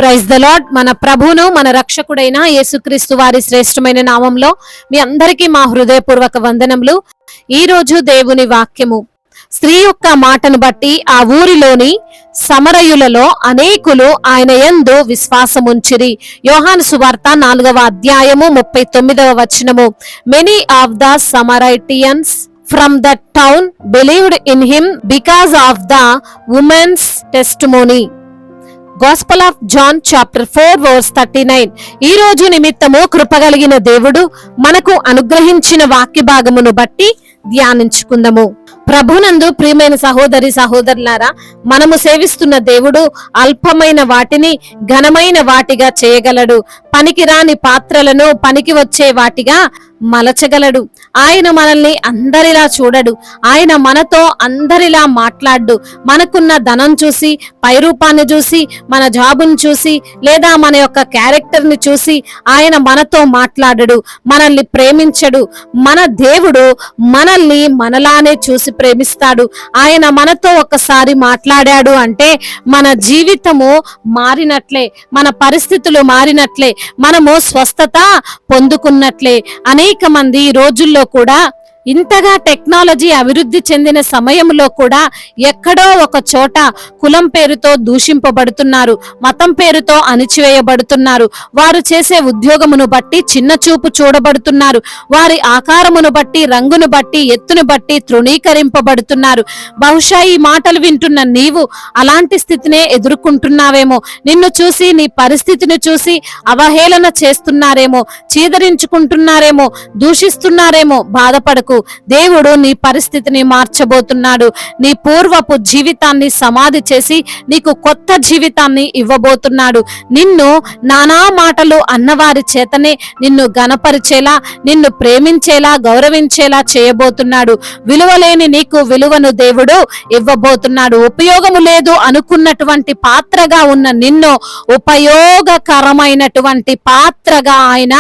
Praise the lord. మన ప్రభువును మన రక్షకుడైన యేసుక్రీస్తు వారి శ్రేష్టమైన నామంలో మీ అందరికీ మా హృదయపూర్వక వందనములు. ఈ రోజు దేవుని వాక్యము, స్త్రీ యొక్క మాటను బట్టి ఆ ఊరిలోని సమరయులలో అనేకులు ఆయన యందు విశ్వాసముంచిరి. యోహాను సువార్త 4వ అధ్యాయము 39వ వచనము. Many of the Samaritans from that town believed in him because of the woman's testimony. Gospel of John chapter 4 verse 39. ఈ రోజు నిమిత్తము కృపగలిగిన దేవుడు మనకు అనుగ్రహించిన వాక్య భాగమును బట్టి ధ్యానించుకుందాము. ప్రభునందు ప్రియమైన సహోదరి సహోదరులారా, మనము సేవిస్తున్న దేవుడు అల్పమైన వాటిని ఘనమైన వాటిగా చేయగలడు. పనికిరాని పాత్రలను పనికి వచ్చే వాటిగా మలచగలడు. ఆయన మనల్ని అందరిలా చూడడు. ఆయన మనతో అందరిలా మాట్లాడు. మనకున్న ధనం చూసి, పైరూపాన్ని చూసి, మన జాబును చూసి, లేదా మన యొక్క క్యారెక్టర్ ని చూసి ఆయన మనతో మాట్లాడడు. మనల్ని ప్రేమించడు. మన దేవుడు మనల్ని మనలానే చూసి ప్రేమిస్తాడు. ఆయన మనతో ఒకసారి మాట్లాడాడు అంటే మన జీవితము మారినట్లే, మన పరిస్థితులు మారినట్లే, మనము స్వస్థత పొందుకున్నట్లే. అనేక మంది ఈ రోజుల్లో కూడా ఇంతగా టెక్నాలజీ అభివృద్ధి చెందిన సమయంలో కూడా ఎక్కడో ఒక చోట కులం పేరుతో దూషింపబడుతున్నారు, మతం పేరుతో అణిచివేయబడుతున్నారు. వారు చేసే ఉద్యోగమును బట్టి చిన్న చూపు చూడబడుతున్నారు. వారి ఆకారమును బట్టి, రంగును బట్టి, ఎత్తును బట్టి తృణీకరింపబడుతున్నారు. బహుశా ఈ మాటలు వింటున్న నీవు అలాంటి స్థితినే ఎదుర్కొంటున్నావేమో. నిన్ను చూసి, నీ పరిస్థితిని చూసి అవహేళన చేస్తున్నారేమో, చీదరించుకుంటున్నారేమో, దూషిస్తున్నారేమో. బాధపడకు. దేవుడు నీ పరిస్థితిని మార్చబోతున్నాడు. నీ పూర్వపు జీవితాన్ని సమాధి చేసి నీకు కొత్త జీవితాన్ని ఇవ్వబోతున్నాడు. నిన్ను నానా మాటలు అన్నవారి చేతనే నిన్ను గణపరిచేలా, నిన్ను ప్రేమించేలా, గౌరవించేలా చేయబోతున్నాడు. విలువలేని నీకు విలువను దేవుడు ఇవ్వబోతున్నాడు. ఉపయోగము లేదు అనుకున్నటువంటి పాత్రగా ఉన్న నిన్ను ఉపయోగకరమైనటువంటి పాత్రగా ఆయన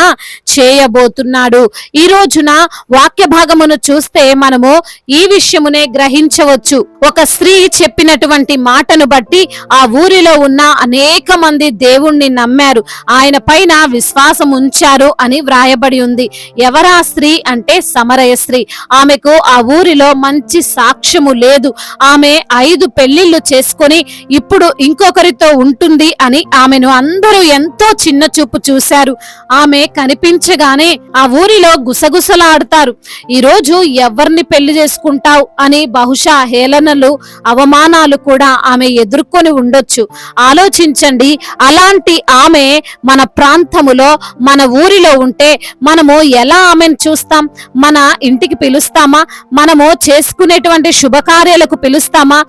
చేయబోతున్నాడు. ఈ రోజున వాక్య భాగమును చూస్తే మనము ఈ విషయమునే గ్రహించవచ్చు. ఒక స్త్రీ చెప్పినటువంటి మాటను బట్టి ఆ ఊరిలో ఉన్న అనేక మంది దేవుణ్ణి నమ్మారు, ఆయన పైన విశ్వాసం ఉంచారు అని వ్రాయబడి ఉంది. ఎవరా స్త్రీ అంటే సమరయ స్త్రీ. ఆమెకు ఆ ఊరిలో మంచి సాక్ష్యము లేదు. ఆమె 5 పెళ్లిళ్లు చేసుకొని ఇప్పుడు ఇంకొకరితో ఉంటుంది అని ఆమెను అందరూ ఎంతో చిన్న చూపు చూశారు. ఆమె కనిపించగానే ఆ ఊరిలో గుసగుసలాడుతారు. ఈ రోజు ఎవరిని పెళ్లి చేసుకుంటావు అని బహుశా హేళనలు, అవమానాలు కూడా ఆమె ఎదుర్కొని ఉండొచ్చు. ఆలోచించండి, అలాంటి ఆమె మన ప్రాంతములో, మన ఊరిలో ఉంటే మనము ఎలా ఆమెను చూస్తాం? మన ఇంటికి పిలుస్తామా? మనము చేసుకునేటువంటి శుభకార్యాలకు పిలుస్తామా?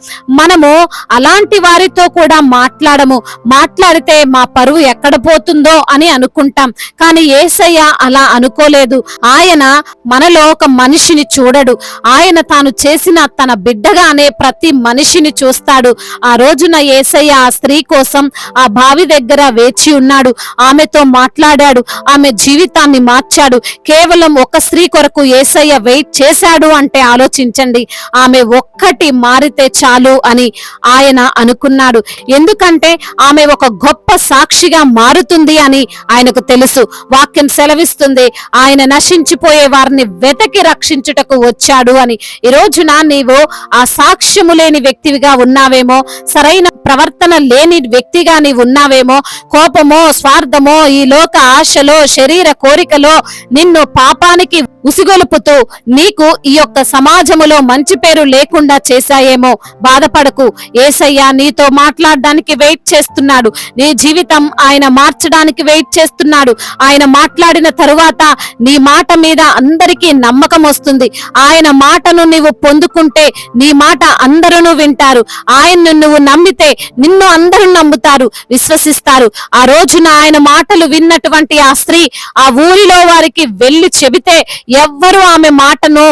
మనము అలాంటి వారితో కూడా మాట్లాడము. మాట్లాడితే మా పరువు ఎక్కడ పోతుందో అని అనుకుంటాం. కానీ యేసయ్య అలా అనుకోలేదు. ఆయన మనలో ఒక మనిషిని చూడడు. ఆయన తాను చేసిన తన బిడ్డగానే ప్రతి మనిషిని చూస్తాడు. ఆ రోజున యేసయ్య ఆ స్త్రీ కోసం ఆ బావి దగ్గర వేచి ఉన్నాడు. ఆమెతో మాట్లాడాడు. ఆమె జీవితాన్ని మార్చాడు. కేవలం ఒక స్త్రీ కొరకు యేసయ్య వెయిట్ చేశాడు అంటే ఆలోచించండి. ఆమె ఒక్కటి మారితే చాలు అని ఆయన అనుకున్నాడు. ఎందుకంటే ఆమె ఒక గొప్ప సాక్షిగా మారుతుంది అని ఆయనకు తెలుసు. వాక్యం సెలవిస్తుంది, ఆయన నశించిపోయే వారిని వెతకి రక్షించుటకు వచ్చాడు అని. ఈ రోజున నీవు ఆ సాక్ష్యము లేని వ్యక్తివిగా ఉన్నావేమో, సరైన ప్రవర్తన లేని వ్యక్తిగా నీవు ఉన్నావేమో. కోపమో, స్వార్థమో, ఈ లోక ఆశలో, శరీర కోరికలో నిన్ను పాపానికి ఉసిగొలుపుతూ నీకు ఈ యొక్క సమాజములో మంచి పేరు లేకుండా చేశాయేమో. బాధపడకు. యేసయ్య నీతో మాట్లాడడానికి వెయిట్ చేస్తున్నాడు. నీ జీవితం ఆయన మార్చడానికి వెయిట్ చేస్తున్నాడు. ఆయన మాట్లాడిన తరువాత నీ మాట మీద అందరికీ నమ్మకం వస్తుంది. ఆయన మాటను నీవు పొందుకుంటే నీ మాట అందరూ వింటారు. ఆయన్ను నువ్వు నమ్మితే నిన్ను అందరూ నమ్ముతారు, విశ్వసిస్తారు. ఆ రోజున ఆయన మాటలు విన్నటువంటి ఆ స్త్రీ ఆ ఊరిలో వారికి వెళ్ళి చెబితే ఎవ్వరూ ఆమె మాటను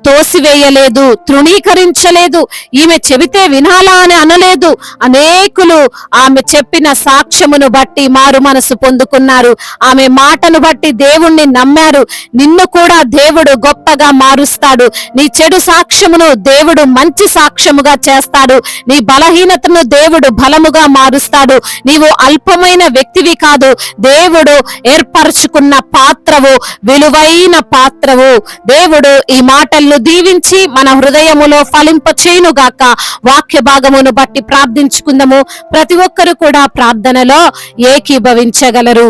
తోసివేయలేదు, తృణీకరించలేదు. ఈమె చెబితే వినాలా అని అనలేదు. అనేకులు ఆమె చెప్పిన సాక్ష్యమును బట్టి మారు మనసు పొందుకున్నారు. ఆమె మాటను బట్టి దేవుణ్ణి నమ్మారు. నిన్ను కూడా దేవుడు గొప్పగా మారుస్తాడు. నీ చెడు సాక్ష్యమును దేవుడు మంచి సాక్ష్యముగా చేస్తాడు. నీ బలహీనతను దేవుడు బలముగా మారుస్తాడు. నీవు అల్పమైన వ్యక్తివి కాదు, దేవుడు ఏర్పరచుకున్న పాత్రవు, విలువైన పాత్రవు. దేవుడు ఈ మాటలను దీవించి మన హృదయములో ఫలింపచేయునుగాక. వాక్య భాగమును బట్టి ప్రార్థించుకుందాము. ప్రతి ఒక్కరు కూడా ప్రార్థనలో ఏకీభవించగలరు.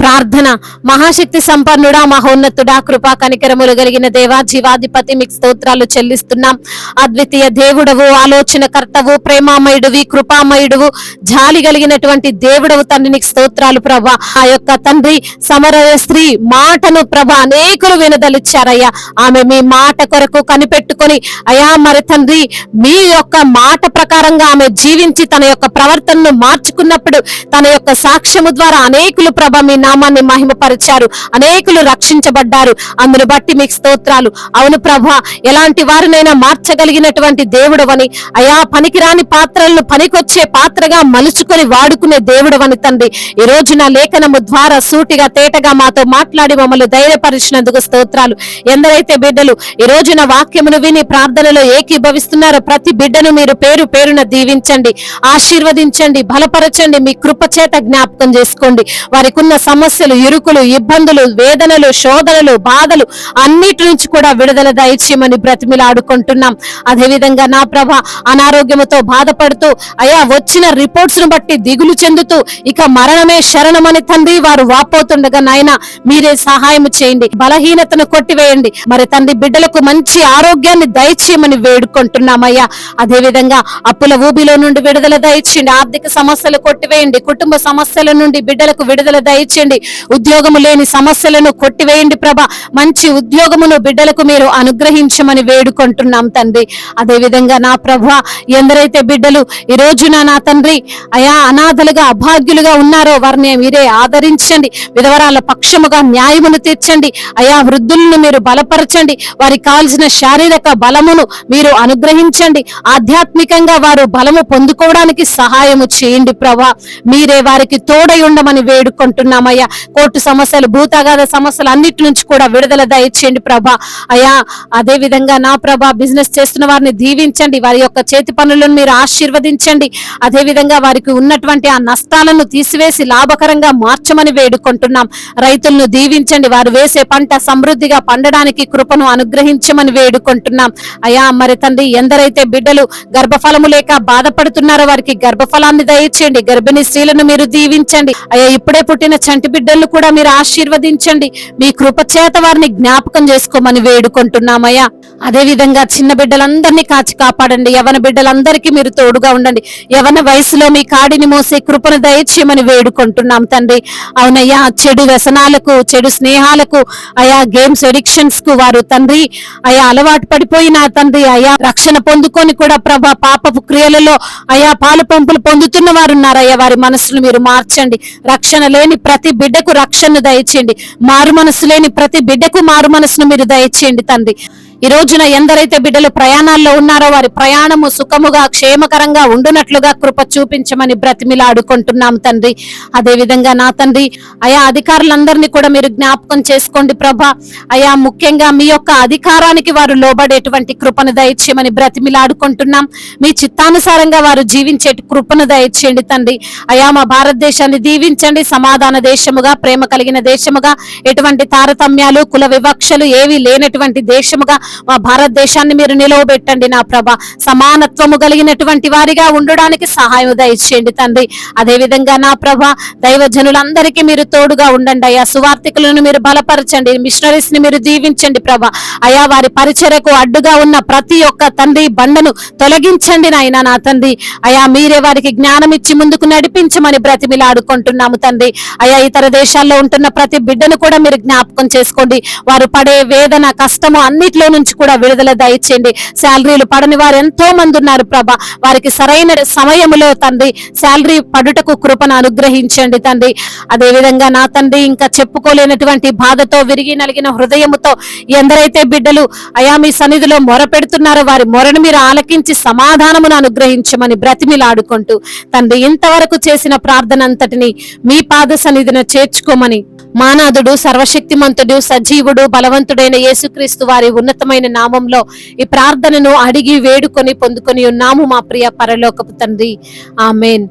ప్రార్థన. మహాశక్తి సంపన్నుడా, మహోన్నతుడా, కృపా కనికరములు కలిగిన దేవా, జీవాధిపతి, మీకు స్తోత్రాలు చెల్లిస్తున్నాం. అద్వితీయ దేవుడవు, ఆలోచన కర్తవు, ప్రేమామయుడువి, కృపామయుడువు, జాలి కలిగినటువంటి దేవుడవు తండ్రి, నీకు స్తోత్రాలు ప్రభా. ఆ యొక్క తండ్రి సమరయ స్త్రీ మాటను ప్రభా అనేకులు వినదలిచ్చారయ్యా. ఆమె మీ మాట కొరకు కనిపెట్టుకొని అయా మరి తండ్రి మీ యొక్క మాట ప్రకారంగా ఆమె జీవించి తన యొక్క ప్రవర్తనను మార్చుకున్నప్పుడు తన యొక్క సాక్ష్యము ద్వారా అనేకులు ప్రభ మీ నామాన్ని మహిమపరిచారు, అనేకులు రక్షించబడ్డారు. అందును బట్టి మీకు స్తోత్రాలు. అవును ప్రభా, ఎలాంటి వారినైనా మార్చగలిగినటువంటి దేవుడవని, అయా పనికిరాని పాత్రలను పనికొచ్చే పాత్రగా మలుచుకొని వాడుకునే దేవుడవని తండ్రి, ఈ రోజు నా లేఖనము ద్వారా సూటిగా తేటగా మాతో మాట్లాడి మమ్మల్ని ధైర్యపరిచినందుకు స్తోత్రాలు. ఎందరైతే బిడ్డలు ఈ రోజున వాక్యమును విని ప్రార్థనలో ఏకీభవిస్తున్నారో ప్రతి బిడ్డను మీరు పేరు పేరున దీవించండి, ఆశీర్వదించండి, బలపరచండి. మీ కృప చేత జ్ఞాపకం చేసుకోండి. వారికి ఉన్న సమస్యలు, ఇరుకులు, ఇబ్బందులు, వేదనలు, శోధనలు, బాధలు అన్నిటి నుంచి కూడా విడుదల దయచేయమని బ్రతిమిలాడుకుంటున్నాం. అదేవిధంగా నా ప్రభ అనారోగ్యముతో బాధపడుతూ అయా వచ్చిన రిపోర్ట్స్ ను బట్టి దిగులు చెందుతూ ఇక మరణమే శరణమని తండ్రి వారు వాపోతుండగా నాయన మీరే సహాయం చేయండి, బలహీనతను కొట్టివేయండి. మరి తండ్రి బిడ్డలకు మంచి ఆరోగ్యాన్ని దయచేయమని వేడుకుంటున్నామయ్యా. అదేవిధంగా అప్పుల ఊబిలో నుండి విడుదల దయచేయండి, ఆర్థిక సమస్యలు కొట్టివేయండి, కుటుంబ సమస్యల నుండి బిడ్డలకు విడుదల దయచేయండి, ఉద్యోగము లేని సమస్యలను కొట్టివేయండి ప్రభా. మంచి ఉద్యోగమును బిడ్డలకు మీరు అనుగ్రహించమని వేడుకుంటున్నాం తండ్రి. అదే విధంగా నా ప్రభా ఎందరైతే బిడ్డలు ఈ రోజున నా తండ్రి అయా అనాథలుగా అభాగ్యులుగా ఉన్నారో వారిని మీరే ఆదరించండి, విధవరాల పక్షముగా న్యాయమును తీర్చండి. అయా వృద్ధులను మీరు బలపరచండి, వారికి కావాల్సిన శారీరక బలమును మీరు అనుగ్రహించండి, ఆధ్యాత్మికంగా వారు బలము పొందుకోవడానికి సహాయము చేయండి ప్రభా. మీరే వారికి తోడై ఉండమని వేడుకుంటున్నామయ్యా. కోర్టు సమస్యలు, భూతగాథ సమస్యలు అన్నిటి నుంచి కూడా విడుదల దయచేయండి ప్రభా. అయా అదే విధంగా నా ప్రభా బిజినెస్ చేస్తున్న వారిని దీవించండి, వారి యొక్క చేతి పనులను మీరు ఆశీర్వదించండి. అదే విధంగా వారికి ఉన్నటువంటి ఆ నష్టాలను తీసివేసి లాభకరంగా మార్చమని వేడుకుంటున్నాం. రైతులను దీవించండి, వారు వేసే పంట సమృద్ధిగా పండడానికి కృపను అనుగ్రహించమని వేడుకుంటున్నాం. అయా మరి తండ్రి ఎందరైతే బిడ్డలు గర్భఫలము లేక బాధపడుతున్నారో వారికి గర్భఫలాన్ని దయచేయండి, గర్భిణీ స్త్రీలను మీరు దీవించండి. అయ్యా ఇప్పుడే పుట్టిన చంటి బిడ్డలను కూడా మీరు ఆశీర్వదించండి, మీ కృప చేత వారిని జ్ఞాపకం చేసుకోమని వేడుకుంటున్నామయ్యా. అదే విధంగా చిన్న బిడ్డలందరినీ కాచి కాపాడండి, యవన బిడ్డలందరికీ మీరు తోడుగా ఉండండి, యవన వయసులో మీ కాడిని మోసే కృపను దయచేయమని వేడుకుంటున్నాం తండ్రి. అవునయ్యా చెడు వ్యసనాలకు, చెడు స్నేహాలకు, అయా గేమ్స్ ఎడిక్షన్స్ కు వారు తండ్రి అయా అలవాటు పడిపోయిన తండ్రి అయా రక్షణ పొందుకొని కూడా ప్రభా పాపపు క్రియలలో అయా పాలు పంపులు పొందుతున్న వారు ఉన్నారయ్యా. వారి మనసులు మీరు మార్చండి, రక్షణ లేని ప్రతి బిడ్డకు రక్షణ దయచేయండి, మారు మనసు లేని ప్రతి బిడ్డకు మారు మనసును మీరు దయచేయండి తండ్రి. ఈ రోజున ఎందరైతే బిడ్డలు ప్రయాణాల్లో ఉన్నారో వారి ప్రయాణము సుఖముగా క్షేమకరంగా ఉండునట్లుగా కృప చూపించమని బ్రతిమిలాడుకుంటున్నాం తండ్రి. అదే విధంగా నా తండ్రి అయా అధికారులందరినీ కూడా మీరు జ్ఞాపకం చేసుకోండి ప్రభా. అయా ముఖ్యంగా మీ యొక్క అధికారానికి వారు లోబడేటువంటి కృపను దయచేయమని బ్రతిమిలాడుకుంటున్నాం. మీ చిత్తానుసారంగా వారు జీవించే కృపను దయచేయండి తండ్రి. అయా మా భారతదేశాన్ని దీవించండి, సమాధాన దేశముగా, ప్రేమ కలిగిన దేశముగా, ఎటువంటి తారతమ్యాలు కుల వివక్షలు ఏవి లేనటువంటి దేశముగా మా భారతదేశాన్ని మీరు నిలవబెట్టండి నా ప్రభ. సమానత్వము కలిగినటువంటి వారిగా ఉండడానికి సహాయం దయచేయండి తండ్రి. అదే విధంగా నా ప్రభ దైవజనులందరికీ మీరు తోడుగా ఉండండి అయ్యా. సువార్థికులను మీరు బలపరచండి, మిషనరీస్ ని మీరు దీవించండి ప్రభ. అయా వారి పరిచర్యకు అడ్డుగా ఉన్న ప్రతి ఒక్క తండ్రి బండను తొలగించండి నాయన నా తండ్రి. అయా మీరే వారికి జ్ఞానం ఇచ్చి ముందుకు నడిపించమని బ్రతిమిలాడుకుంటున్నాము తండ్రి. అయా ఇతర దేశాల్లో ఉంటున్న ప్రతి బిడ్డను కూడా మీరు జ్ఞాపకం చేసుకోండి, వారు పడే వేదన కష్టము అన్నిట్లోనూ నుంచి కూడా విడుదల దయచేయండి. శాలరీలు పడని వారు ఎంతో మంది ఉన్నారు ప్రభా, వారికి సరైన సమయములో తండ్రి శాలరీ పడుటకు కృపను అనుగ్రహించండి తండ్రి. అదే విధంగా నా తండ్రి ఇంకా చెప్పుకోలేనటువంటి బాధతో విరిగి నలిగిన హృదయముతో ఎందరైతే బిడ్డలు అయా మీ సన్నిధిలో మొర పెడుతున్నారో వారి మొరను మీరు ఆలకించి సమాధానమును అనుగ్రహించమని బ్రతిమిలాడుకుంటూ తండ్రి ఇంతవరకు చేసిన ప్రార్థన అంతటిని మీ పాద సన్నిధిన చేర్చుకోమని మానాథుడు సర్వశక్తిమంతుడు సజీవుడు బలవంతుడైన యేసుక్రీస్తు వారి ఉన్నతమైన నామంలో ఈ ప్రార్థనను అడిగి వేడుకొని పొందుకొని ఉన్నాము మా ప్రియ పరలోకపు తండ్రి. ఆమేన్.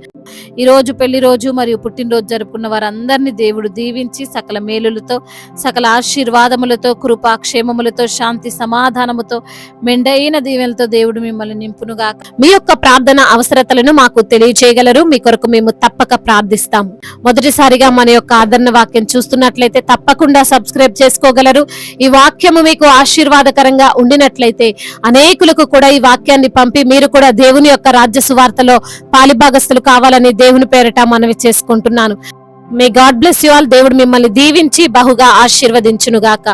ఈ రోజు పెళ్లి రోజు మరియు పుట్టినరోజు జరుపుకున్న వారందరినీ దేవుడు దీవించి సకల మేలులతో సకల ఆశీర్వాదములతో కృపా క్షేమములతో శాంతి సమాధానముతో మెండైన దీవెనలతో దేవుడు మిమ్మల్ని నింపునుగా. మీ యొక్క ప్రార్థన అవసరతలను మాకు తెలియజేయగలరు. మీ కొరకు మేము తప్పక ప్రార్థిస్తాము. మొదటిసారిగా మన యొక్క ఆదరణ వాక్యం చూస్తున్నట్లయితే తప్పకుండా సబ్స్క్రైబ్ చేసుకోగలరు. ఈ వాక్యము మీకు ఆశీర్వాదకరంగా ఉండినట్లయితే అనేకులకు కూడా ఈ వాక్యాన్ని పంపి మీరు కూడా దేవుని యొక్క రాజ్య సువార్తలో పాలిభాగస్తులు కావాలని దేవుని పేరిట మనవి చేసుకుంటున్నాను. May God bless you all. దేవుడు మిమ్మల్ని దీవించి బహుగా ఆశీర్వదించునుగాక.